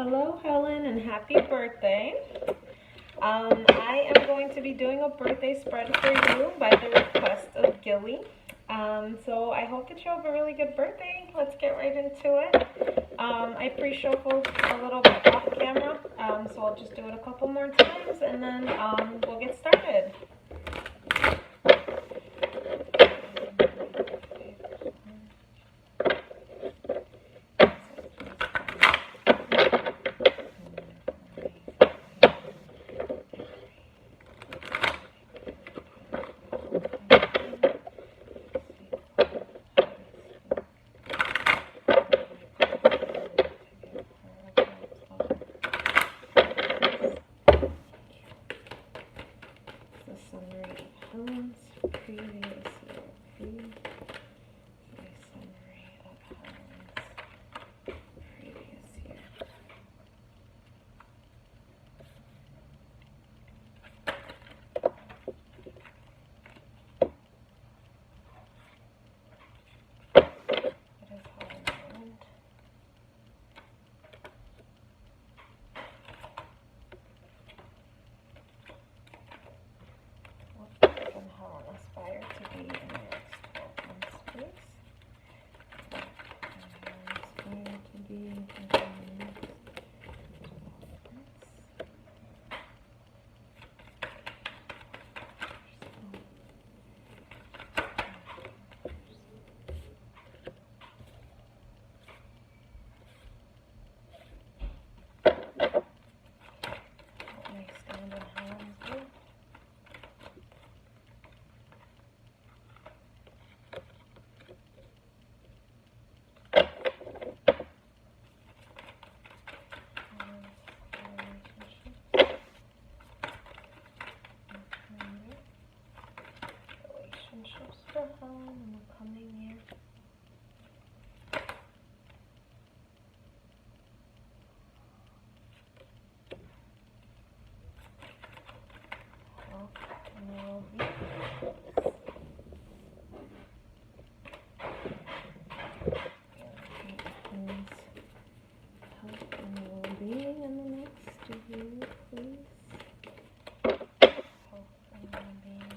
Hello, Helen, and happy birthday. I am going to be doing a birthday spread for you by the request of Gilly. So I hope that you have a really good birthday. Let's get right into it. I pre-shuffled a little bit off camera, so I'll just do it a couple more times and then we'll get started. Summary of Helen's previous year feed. Summary of Helen's previous year. It is Helen Island. What can Helen aspire to be in the next 12 months, please? Helen aspire to be in the next 12 months. What may stand in Helen's way? Relationships for Helen in the coming year. Health and well-being. Health and well-being in the next year, please. Health and well-being.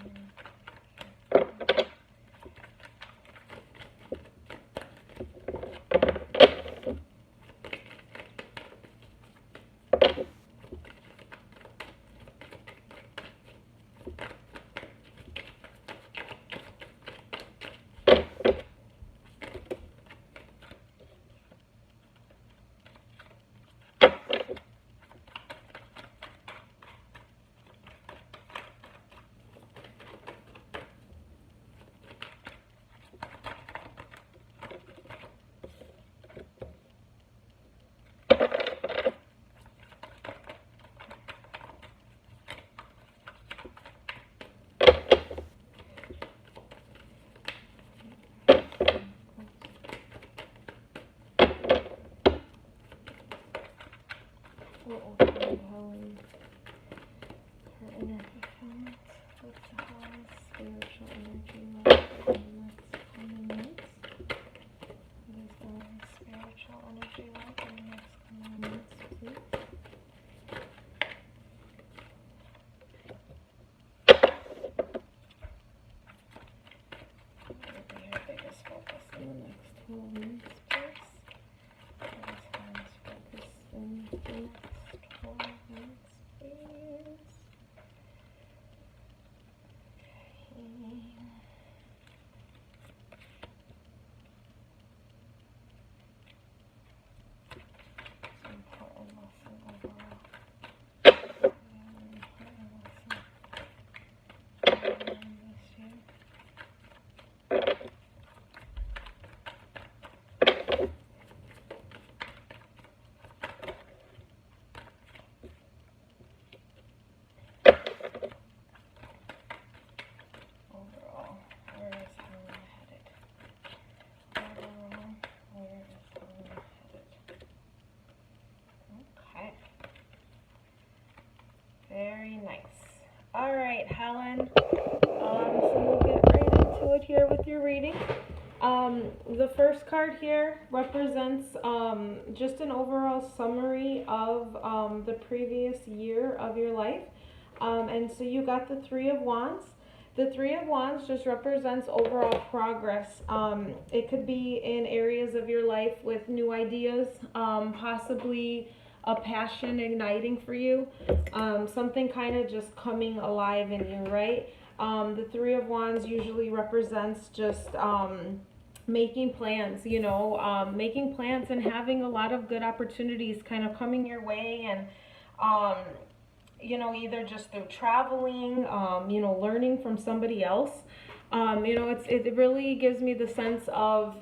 What will find Helen her energy balance? What's Helen's spiritual energy like in the next coming months? What is Helen's spiritual energy like in the next coming months, please? What will be her biggest focus in the next 12 months, please? What is Helen's focus in the next 12 months, please? It's an important lesson overall. Very important lesson this year. Overall, where is Helen headed? Overall, where is Helen headed? Okay. Very nice. All right, Helen. So we'll get right into it here with your reading. The first card here represents just an overall summary of the previous year of your life. And so you got the Three of Wands. The Three of Wands just represents overall progress. It could be in areas of your life with new ideas, possibly a passion igniting for you, something kind of just coming alive in you, right? The Three of Wands usually represents just making plans, making plans and having a lot of good opportunities kind of coming your way, and either just through traveling, learning from somebody else. It really gives me the sense of,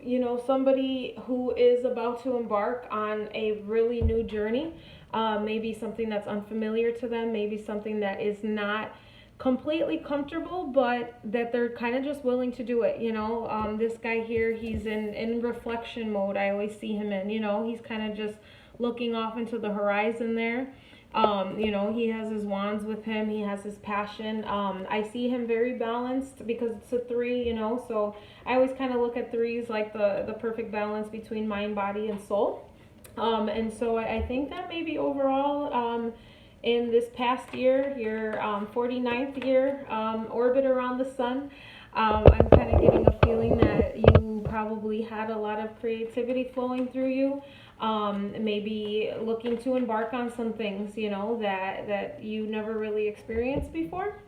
somebody who is about to embark on a really new journey, maybe something that's unfamiliar to them, maybe something that is not completely comfortable, but that they're kind of just willing to do it. This guy here, he's in reflection mode. I always see him in, he's kind of just looking off into the horizon there. He has his wands with him. He has his passion. I see him very balanced because it's a three, so I always kind of look at threes like the perfect balance between mind, body, and soul. And so I think that maybe overall, in this past year, your 49th year orbit around the sun, I'm kind of getting a feeling that you probably had a lot of creativity flowing through you. Maybe looking to embark on some things, that you never really experienced before.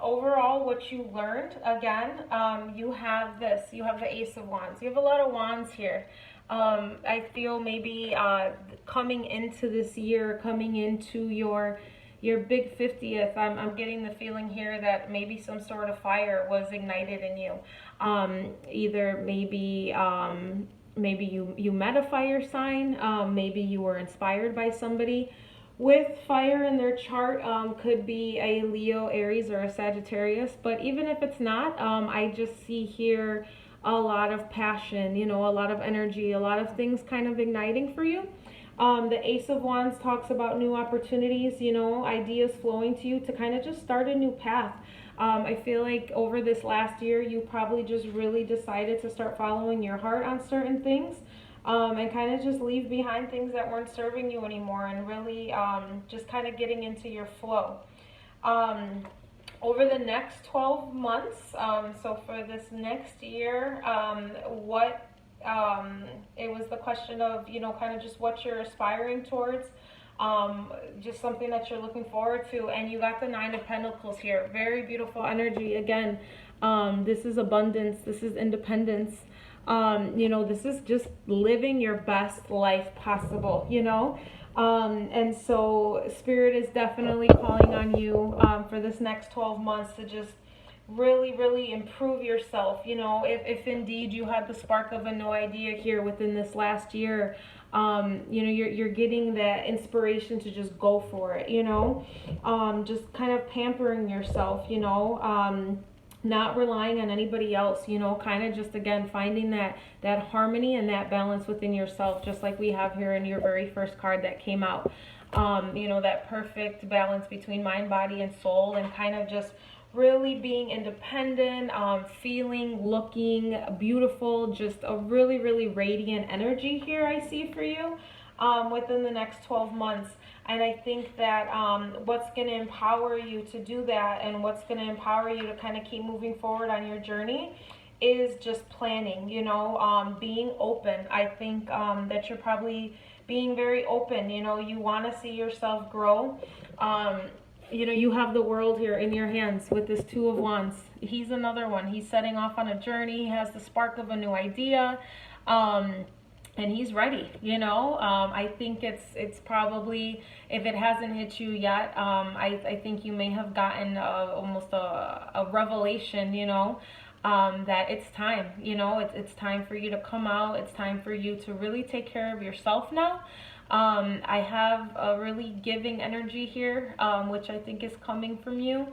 Overall, what you learned, again, you have the Ace of Wands. You have a lot of wands here. I feel maybe coming into this year, coming into your big 50th, I'm getting the feeling here that maybe some sort of fire was ignited in you. Either maybe you met a fire sign, maybe you were inspired by somebody with fire in their chart. Could be a Leo, Aries, or a Sagittarius, but even if it's not, I just see here a lot of passion, a lot of energy, a lot of things kind of igniting for you. The Ace of Wands talks about new opportunities, ideas flowing to you to kind of just start a new path. I feel like over this last year, you probably just really decided to start following your heart on certain things, and kind of just leave behind things that weren't serving you anymore, and really just kind of getting into your flow. Over the next 12 months, so for this next year, it was the question of, kind of just what you're aspiring towards, just something that you're looking forward to. And you got the Nine of Pentacles here. Very beautiful energy. Again, this is abundance. This is independence. This is just living your best life possible, and so Spirit is definitely calling on you for this next 12 months to just really improve yourself. If indeed you had the spark of a new idea here within this last year, you're getting that inspiration to just go for it, just kind of pampering yourself, not relying on anybody else, kind of just, again, finding that harmony and that balance within yourself, just like we have here in your very first card that came out. That perfect balance between mind, body, and soul, and kind of just really being independent, feeling, looking beautiful, just a really radiant energy here I see for you within the next 12 months. And I think that what's going to empower you to do that, and what's going to empower you to kind of keep moving forward on your journey, is just planning, being open. I think that you're probably being very open. You want to see yourself grow. You have the world here in your hands with this Two of Wands. He's another one. He's setting off on a journey. He has the spark of a new idea. And he's ready, I think it's probably, if it hasn't hit you yet, I think you may have gotten almost a revelation, that it's time, it's time for you to come out. It's time for you to really take care of yourself now. I have a really giving energy here, which I think is coming from you.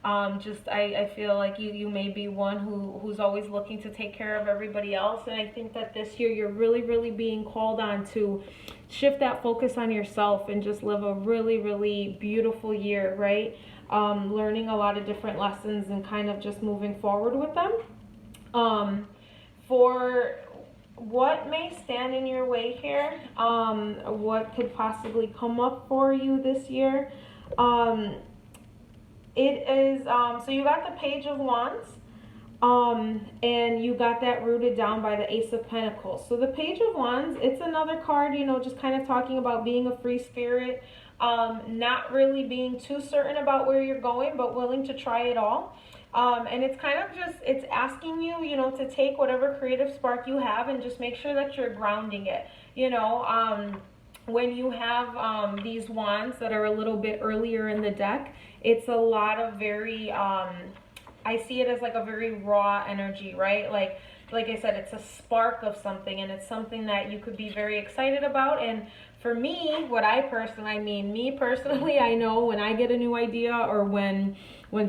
I feel like you may be one who's always looking to take care of everybody else. And I think that this year you're really being called on to shift that focus on yourself and just live a really beautiful year, right? Learning a lot of different lessons and kind of just moving forward with them. Um, for what may stand in your way here, what could possibly come up for you this year, um, it is, so you got the Page of Wands, and you got that rooted down by the Ace of Pentacles. So the Page of Wands, it's another card, you know, just kind of talking about being a free spirit, not really being too certain about where you're going, but willing to try it all. And it's kind of just, it's asking you, you know, to take whatever creative spark you have and just make sure that you're grounding it, you know. When you have these wands that are a little bit earlier in the deck, it's a lot of very, I see it as like a very raw energy, right? Like I said, it's a spark of something, and it's something that you could be very excited about. And for me, me personally, I know when I get a new idea, or when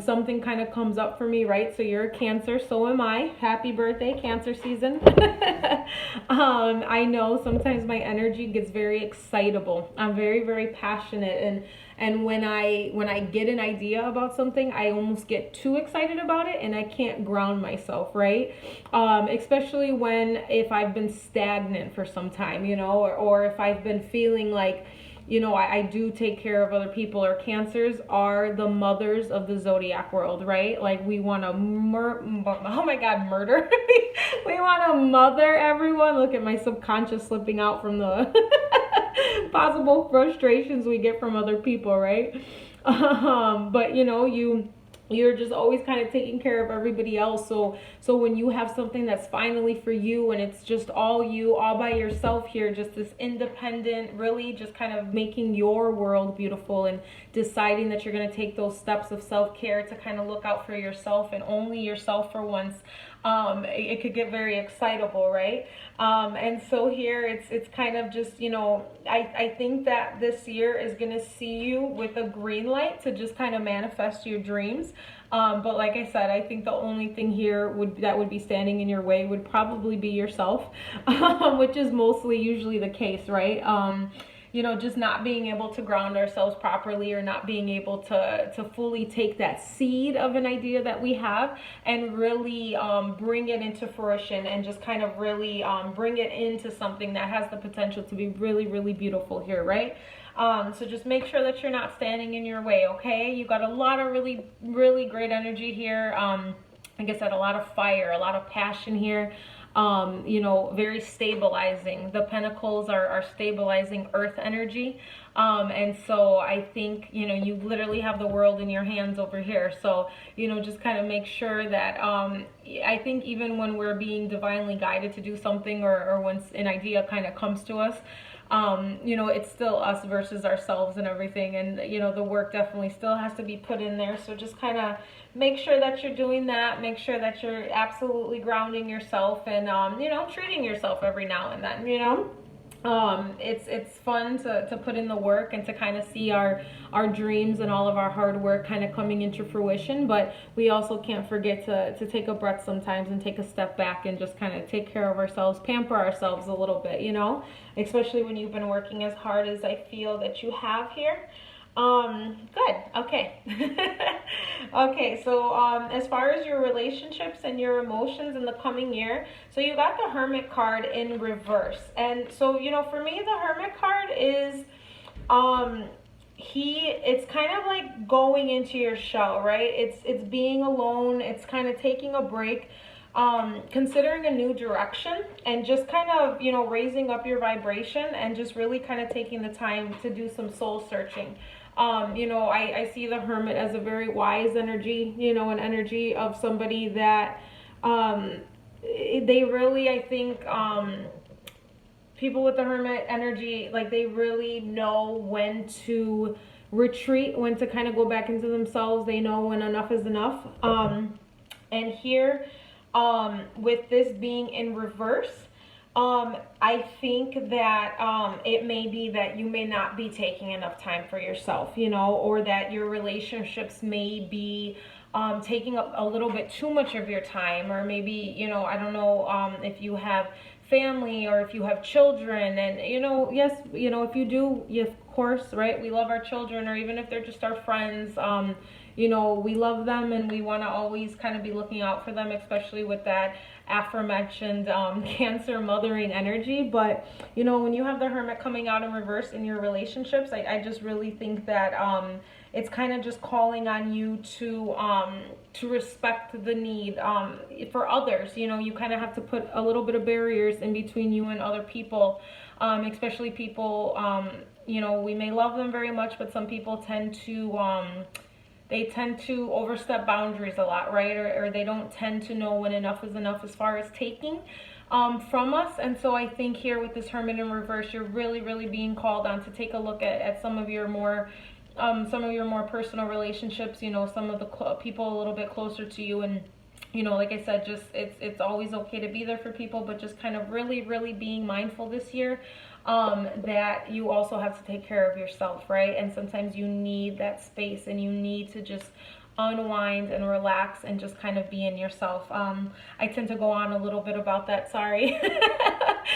something kind of comes up for me, right? So you're a Cancer, so am I. Happy birthday, Cancer season. I know sometimes my energy gets very excitable. I'm very, very passionate, and when I get an idea about something, I almost get too excited about it, and I can't ground myself, right? Especially if I've been stagnant for some time, you know, or if I've been feeling like, you know, I do take care of other people, or Cancers are the mothers of the zodiac world, right? Like, we want to murder. We want to mother everyone. Look at my subconscious slipping out from the possible frustrations we get from other people, right? But, you know, you're just always kind of taking care of everybody else. So when you have something that's finally for you, and it's just all you, all by yourself here, just this independent, really just kind of making your world beautiful, and deciding that you're going to take those steps of self-care to kind of look out for yourself, and only yourself for once, it could get very excitable, right? And so here it's kind of just, you know, I think that this year is going to see you with a green light to just kind of manifest your dreams. But like I said, I think the only thing here that would be standing in your way would probably be yourself, which is mostly usually the case, right? You know, just not being able to ground ourselves properly, or not being able to fully take that seed of an idea that we have and really bring it into fruition, and just kind of really bring it into something that has the potential to be really, really beautiful here, right? So just make sure that you're not standing in your way, okay? You got a lot of really, really great energy here. Like I said, a lot of fire, a lot of passion here. You know, very stabilizing. The pentacles are stabilizing earth energy. And so I think, you know, you literally have the world in your hands over here. So, you know, just kind of make sure that, I think even when we're being divinely guided to do something, or when an idea kind of comes to us, you know, it's still us versus ourselves and everything. And, you know, the work definitely still has to be put in there. So just kind of make sure that you're doing that. Make sure that you're absolutely grounding yourself, and, you know, treating yourself every now and then, you know. It's fun to put in the work, and to kind of see our dreams and all of our hard work kind of coming into fruition. But we also can't forget to take a breath sometimes, and take a step back, and just kind of take care of ourselves, pamper ourselves a little bit, you know, especially when you've been working as hard as I feel that you have here. Good. Okay. Okay, so as far as your relationships and your emotions in the coming year, so you got the Hermit card in reverse. And so, you know, for me, the Hermit card is it's kind of like going into your shell, right? It's being alone, it's kind of taking a break, considering a new direction, and just kind of, you know, raising up your vibration, and just really kind of taking the time to do some soul searching. You know, I see the Hermit as a very wise energy, you know, an energy of somebody that, they really, I think, people with the Hermit energy, like, they really know when to retreat, when to kind of go back into themselves. They know when enough is enough. And here, with this being in reverse, I think that it may be that you may not be taking enough time for yourself, you know, or that your relationships may be taking up a little bit too much of your time, or maybe, you know, I don't know, if you have family, or if you have children, and, you know, yes, you know, if you do, yes, of course, right, we love our children, or even if they're just our friends, you know, we love them and we want to always kind of be looking out for them, especially with that aforementioned Cancer mothering energy. But you know, when you have the Hermit coming out in reverse in your relationships, I just really think that it's kind of just calling on you to respect the need for others. You know, you kind of have to put a little bit of barriers in between you and other people, especially people, you know, we may love them very much, but some people tend to they tend to overstep boundaries a lot, right? Or they don't tend to know when enough is enough as far as taking from us. And so I think here with this Hermit in reverse, you're really, really being called on to take a look at some of your more personal relationships, you know, some of the people a little bit closer to you. And you know, like I said, just it's always okay to be there for people, but just kind of really, really being mindful this year that you also have to take care of yourself, right? And sometimes you need that space and you need to just unwind and relax and just kind of be in yourself. I tend to go on a little bit about that, sorry.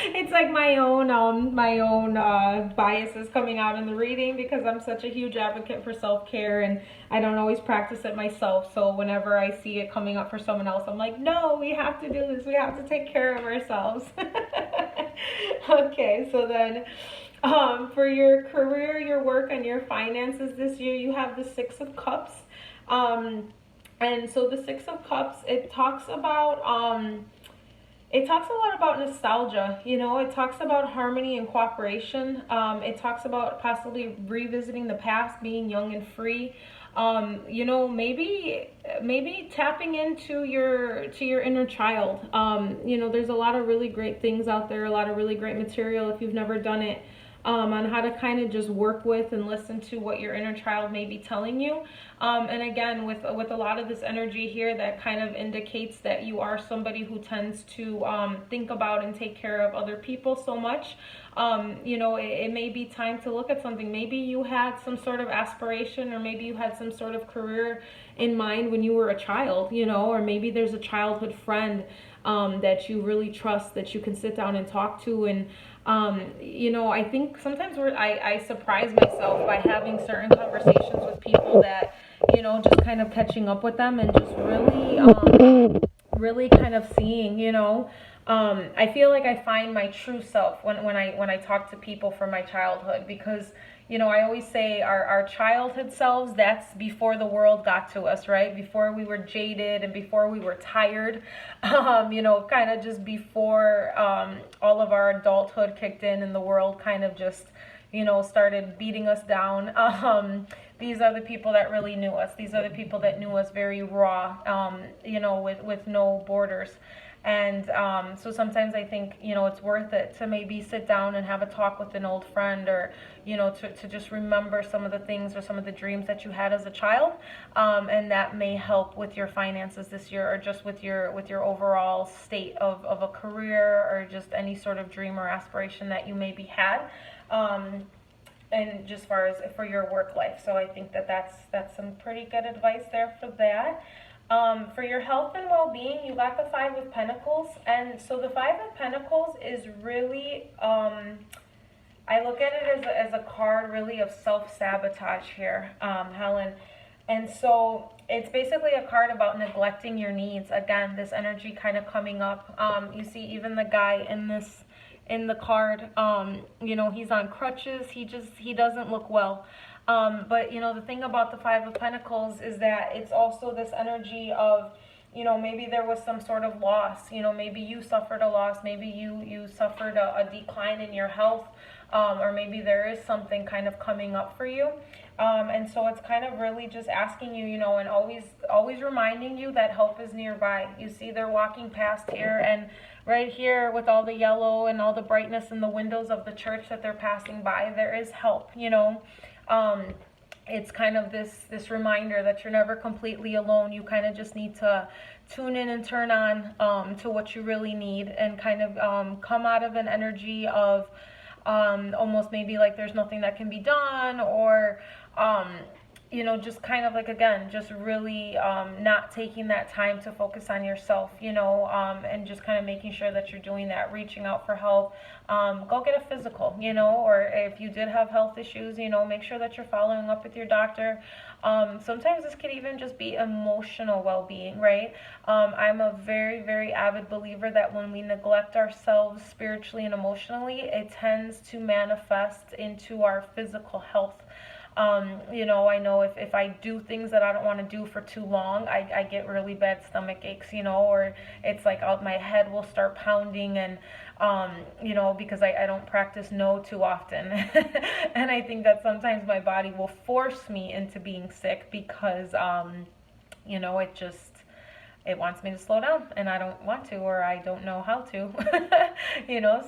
It's like my own biases coming out in the reading, because I'm such a huge advocate for self-care and I don't always practice it myself. So whenever I see it coming up for someone else, I'm like, no, we have to do this. We have to take care of ourselves. Okay, so then for your career, your work, and your finances this year, you have the Six of Cups. And so the Six of Cups, it talks a lot about nostalgia, you know, it talks about harmony and cooperation. It talks about possibly revisiting the past, being young and free. You know, maybe tapping into your inner child. You know, there's a lot of really great things out there, a lot of really great material if you've never done it. On how to kind of just work with and listen to what your inner child may be telling you. And again, with a lot of this energy here, that kind of indicates that you are somebody who tends to think about and take care of other people so much. You know, it may be time to look at something. Maybe you had some sort of aspiration, or maybe you had some sort of career in mind when you were a child, you know, or maybe there's a childhood friend that you really trust, that you can sit down and talk to. And you know, I think sometimes I surprise myself by having certain conversations with people that, you know, just kind of catching up with them and just really kind of seeing, you know, I feel like I find my true self when I talk to people from my childhood, because, you know, I always say our childhood selves, that's before the world got to us, right? Before we were jaded and before we were tired, you know, kind of just before all of our adulthood kicked in and the world kind of just, you know, started beating us down. These are the people that really knew us. These are the people that knew us very raw, you know, with no borders. And so sometimes I think, you know, it's worth it to maybe sit down and have a talk with an old friend, or, you know, to just remember some of the things or some of the dreams that you had as a child. And that may help with your finances this year, or just with your overall state of a career, or just any sort of dream or aspiration that you maybe had. And just far as for your work life. So I think that's some pretty good advice there for that. For your health and well-being, you got the Five of Pentacles. And so the Five of Pentacles is really, I look at it as a card really of self-sabotage here, Helen. And so it's basically a card about neglecting your needs. Again, this energy kind of coming up. You see even the guy in the card, you know, he's on crutches. He doesn't look well. But, you know, the thing about the Five of Pentacles is that it's also this energy of, you know, maybe there was some sort of loss. You know, maybe you suffered a loss. Maybe you suffered a decline in your health. Or maybe there is something kind of coming up for you. And so it's kind of really just asking you, you know, and always reminding you that help is nearby. You see they're walking past here, and right here with all the yellow and all the brightness in the windows of the church that they're passing by, there is help, you know. It's kind of this reminder that you're never completely alone. You kind of just need to tune in and turn on to what you really need, and kind of come out of an energy of almost maybe like there's nothing that can be done, or just kind of like, again, just really not taking that time to focus on yourself, and just kind of making sure that you're doing that, reaching out for help. Go get a physical, or if you did have health issues, make sure that you're following up with your doctor. Sometimes this could even just be emotional well-being, right? I'm a very, very avid believer that when we neglect ourselves spiritually and emotionally, it tends to manifest into our physical health. I know if I do things that I don't want to do for too long, I get really bad stomach aches, or it's like my head will start pounding, and, because I don't practice no too often. And I think that sometimes my body will force me into being sick because, it wants me to slow down, and I don't want to, or I don't know how to.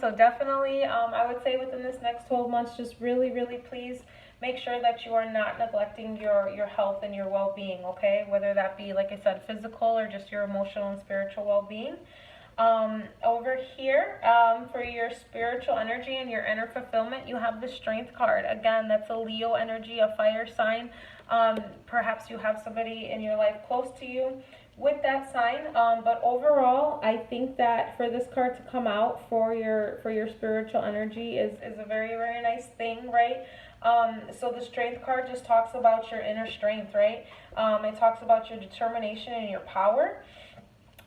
So definitely, I would say within this next 12 months, just really, really please make sure that you are not neglecting your health and your well-being, okay? Whether that be, like I said, physical or just your emotional and spiritual well-being. Over here, for your spiritual energy and your inner fulfillment, you have the Strength card. Again, that's a Leo energy, a fire sign. Perhaps you have somebody in your life close to you with that sign, but overall, I think that for this card to come out for your spiritual energy is a very, very nice thing, right? So the Strength card just talks about your inner strength, right? It talks about your determination and your power.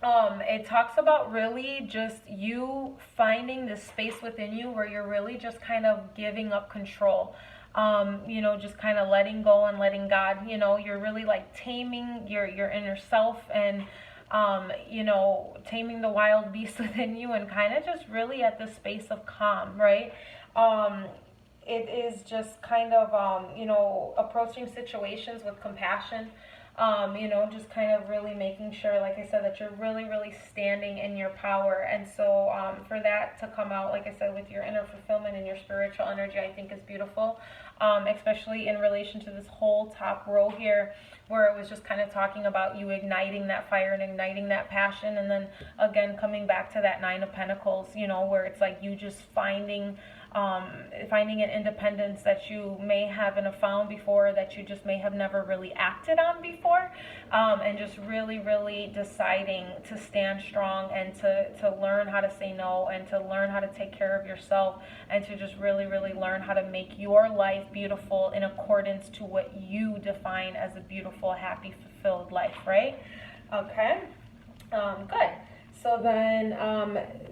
It talks about really just you finding this space within you where you're really just kind of giving up control. Just kind of letting go and letting God, you're really like taming your inner self, and taming the wild beast within you, and kind of just really at the space of calm, right? It is just kind of, approaching situations with compassion, just kind of really making sure, like I said, that you're really, really standing in your power. And so for that to come out, like I said, with your inner fulfillment and your spiritual energy, I think is beautiful, especially in relation to this whole top row here, where it was just kind of talking about you igniting that fire and igniting that passion. And then again, coming back to that Nine of Pentacles, where it's like you just finding an independence that you may haven't found before, that you just may have never really acted on before, and just really, really deciding to stand strong and to learn how to say no, and to learn how to take care of yourself, and to just really, really learn how to make your life beautiful in accordance to what you define as a beautiful, happy, fulfilled life, right? Okay, good. So then,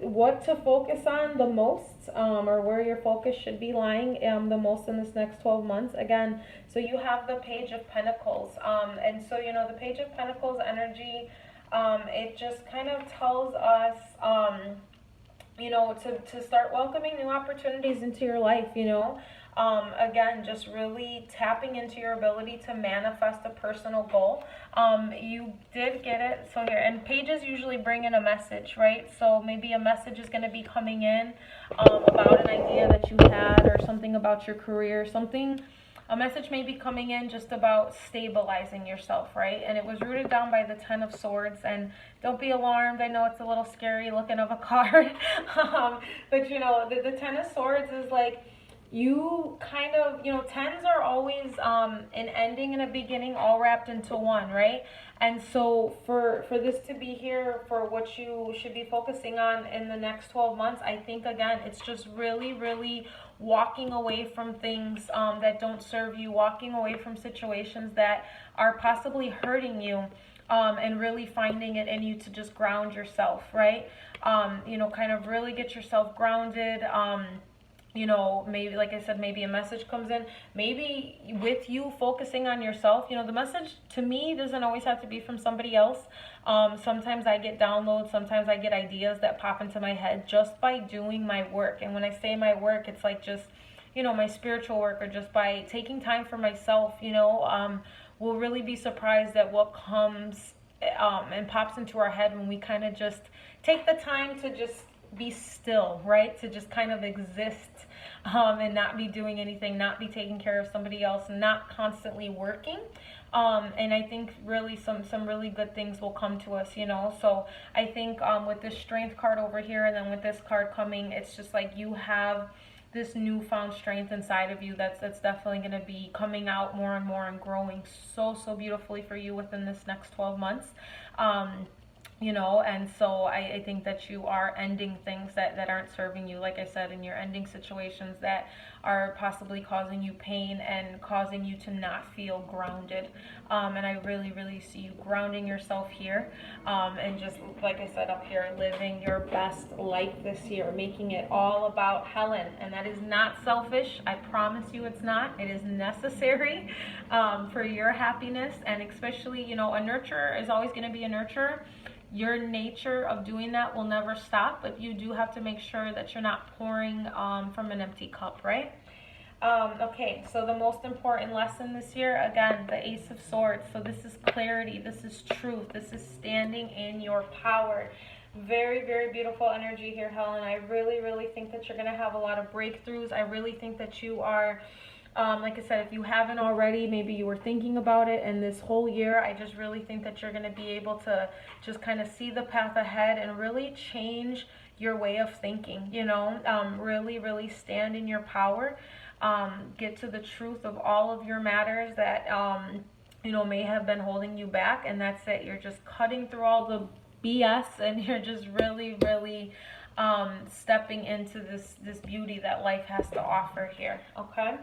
what to focus on the most, or where your focus should be lying the most in this next 12 months. Again, so you have the Page of Pentacles, and so the Page of Pentacles energy, it just kind of tells us, to start welcoming new opportunities into your life. Again, just really tapping into your ability to manifest a personal goal. You did get it. So here, and pages usually bring in a message, right? So maybe a message is going to be coming in about an idea that you had, or something about your career, something. A message may be coming in just about stabilizing yourself, right? And it was rooted down by the Ten of Swords. And don't be alarmed. I know it's a little scary looking of a card. But, the Ten of Swords is like, you kind of, tens are always an ending and a beginning all wrapped into one, right? And so for this to be here, for what you should be focusing on in the next 12 months, I think, again, it's just really, really walking away from things that don't serve you, walking away from situations that are possibly hurting you, and really finding it in you to just ground yourself, right? Kind of really get yourself grounded. Maybe, like I said, maybe a message comes in, maybe with you focusing on yourself. The message to me doesn't always have to be from somebody else. Sometimes I get downloads, sometimes I get ideas that pop into my head just by doing my work. And when I say my work, it's like just, my spiritual work, or just by taking time for myself, we'll really be surprised at what comes and pops into our head when we kind of just take the time to just be still, right? To just kind of exist, and not be doing anything, not be taking care of somebody else, not constantly working. And I think really some really good things will come to us, So I think with this Strength card over here, and then with this card coming, it's just like you have this newfound strength inside of you that's definitely going to be coming out more and more and growing so beautifully for you within this next 12 months. You know, and so I think that you are ending things that aren't serving you, like I said, and you're ending situations that are possibly causing you pain and causing you to not feel grounded. And I really see you grounding yourself here, and just, like I said up here, living your best life this year, making it all about Helen. And that is not selfish. I promise you it's not. It is necessary for your happiness, and especially, you know, a nurturer is always going to be a nurturer. Your nature of doing that will never stop, but you do have to make sure that you're not pouring from an empty cup, right? Okay, so the most important lesson this year, again, the Ace of Swords. So this is clarity, this is truth, this is standing in your power. Very beautiful energy here, Helen. I really think that you're going to have a lot of breakthroughs. I really think that you are... like I said, if you haven't already, maybe you were thinking about it, and this whole year, I just really think that you're going to be able to just kind of see the path ahead and really change your way of thinking, you know, really stand in your power, get to the truth of all of your matters that, you know, may have been holding you back, and that's it. You're just cutting through all the BS, and you're just really stepping into this beauty that life has to offer here, okay?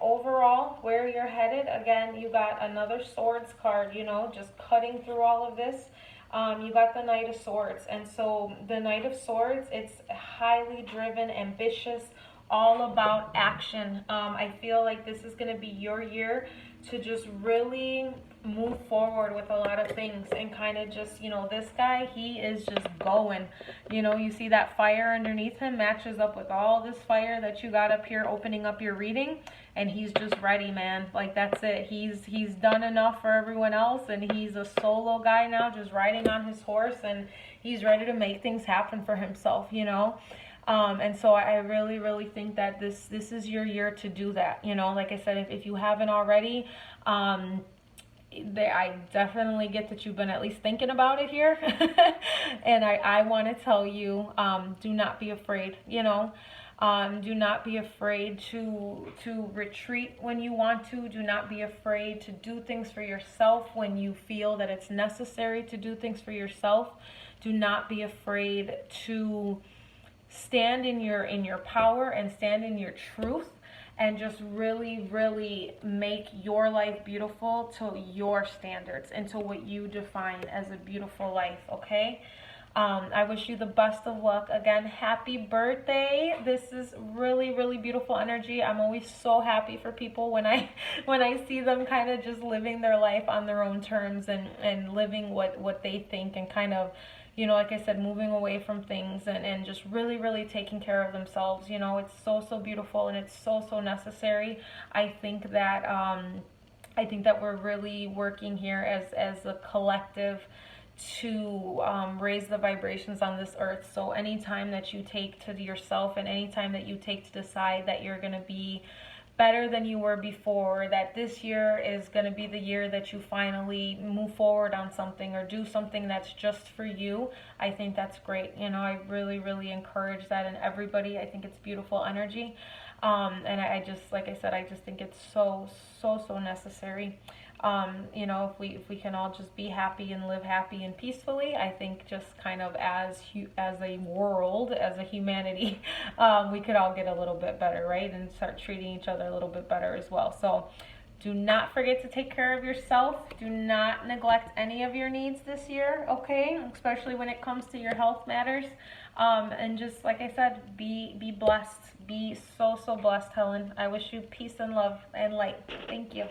Overall, where you're headed, again, you got another Swords card, you know, just cutting through all of this. You got the Knight of Swords, and so the Knight of Swords, it's highly driven, ambitious, all about action. I feel like this is going to be your year to just really move forward with a lot of things, and kind of just, you know, this guy, he is just going, you know, you see that fire underneath him matches up with all this fire that you got up here opening up your reading, and he's just ready, man. Like, that's it. He's done enough for everyone else, and he's a solo guy now, just riding on his horse, and he's ready to make things happen for himself, you know. And so I really think that this is your year to do that, you know. Like I said, if you haven't already, I definitely get that you've been at least thinking about it here. And I want to tell you, do not be afraid, you know. Do not be afraid to retreat when you want to. Do not be afraid to do things for yourself when you feel that it's necessary to do things for yourself. Do not be afraid to stand in your power and stand in your truth, and just really make your life beautiful to your standards and to what you define as a beautiful life, okay? I wish you the best of luck. Again, happy birthday. This is really beautiful energy. I'm always so happy for people when I see them kind of just living their life on their own terms, and living what they think, and kind of, you know, like I said, moving away from things, and just really taking care of themselves. You know, it's so beautiful, and it's so necessary. I think that we're really working here as a collective to raise the vibrations on this earth. So anytime that you take to yourself, and anytime that you take to decide that you're going to be better than you were before, that this year is going to be the year that you finally move forward on something, or do something that's just for you, I think that's great. You know, I really encourage that in everybody. I think it's beautiful energy. And I just, like I said, I just think it's so necessary. You know, if we can all just be happy and live happy and peacefully, I think just kind of as a world, as a humanity, we could all get a little bit better, right? And start treating each other a little bit better as well. So do not forget to take care of yourself. Do not neglect any of your needs this year, okay? Especially when it comes to your health matters. And just, like I said, be blessed. Be so blessed, Helen. I wish you peace and love and light. Thank you.